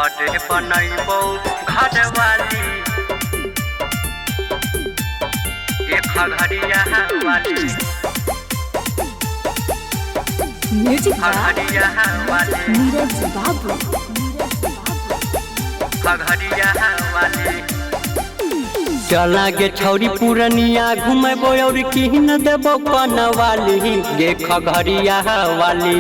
तोहरे बनैबौ घरवाली एक घड़िया वाली म्यूजिक घड़िया वाली नीरज बाबू घड़िया वाली चला गे छौरी पूरनिया घुमेबो और किन देबो कनवाली गे खगड़िया वाली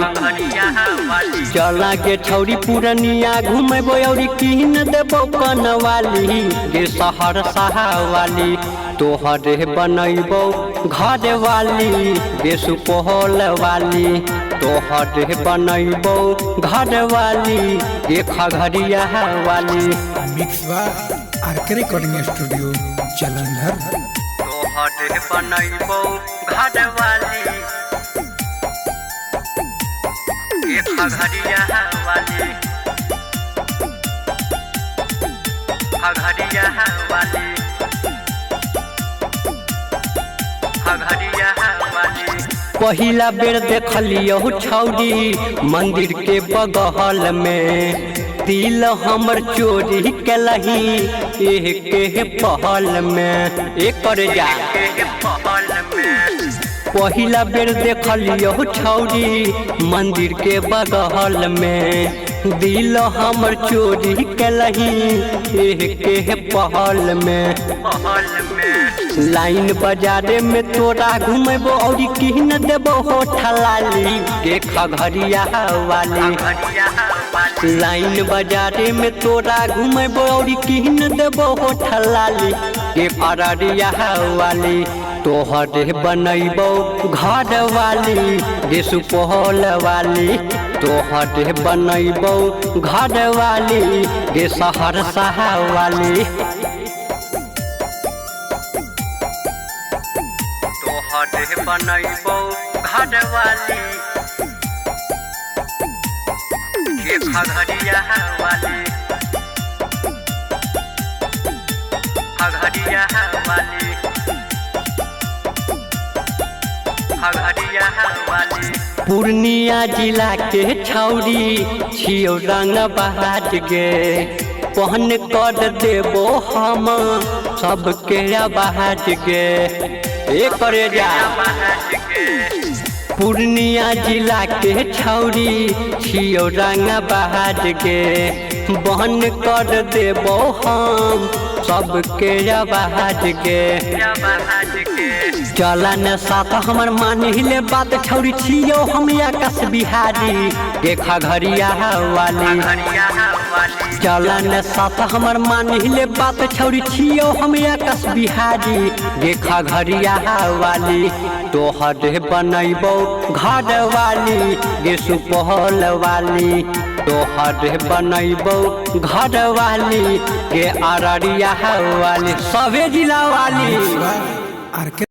चला गे छौरी पूरनिया घुमेबो और किन देबो कनवाली गे सहरसा वाली तोहरे बनैबो घर वाली गे सुपौल वाली तोहरे बनैबो घर वाली गे खगड़िया वाली मिक्स बा आरके रिकॉर्डिंग स्टूडियो जालंधर तोहरे बनैबौ घर वाली एक घड़िया वाली घड़िया वाली घड़िया वाली पहिला बेर देखलियो छौरी मंदिर के बगल में दिल हमर चोरी कलही एक पहल में एक कर जा पहिला बेर देखलियो छौरी मंदिर के बगल में दिल हमर चोरी कलही एक पहल में लाइन बाजारे में तोरा घुमेबो और किन देबो होठलाली के खगड़िया वाली लाइन बाजारे में तोरा घुमेबो और किन देबो होठलाली के अररिया वाली तोहरे बनैबो घर वाली गे सुपौल वाली तोहरे बनैबो घर वाली गे सहरसा वाली तोहरे बनैबौ घर वाली के खगड़िया वाली घड़िया वाली घड़िया वाली पूर्णिया जिला के छौरी छियौ रंग बहाज गे पहन कर देबो हम सबके बहाज गे एक करे जा पूर्णिया जिला के छौरी छियौ रंग बहाज गे बहन कर देबो हम सबके बहाज गे चला न साथ हमर मानिले बात छौरी छियौ हम आकाश बिहारी गे खगड़िया वाली चला न साथ हमर मानिले बात छौरी छियौ हम आकाश बिहारी गे खगड़िया वाली तोहरे बनैबौ घर वाली गे सुपौल वाली तोहरे बनैबौ घर वाली गे अररिया वाली सभे जिला वाली आरके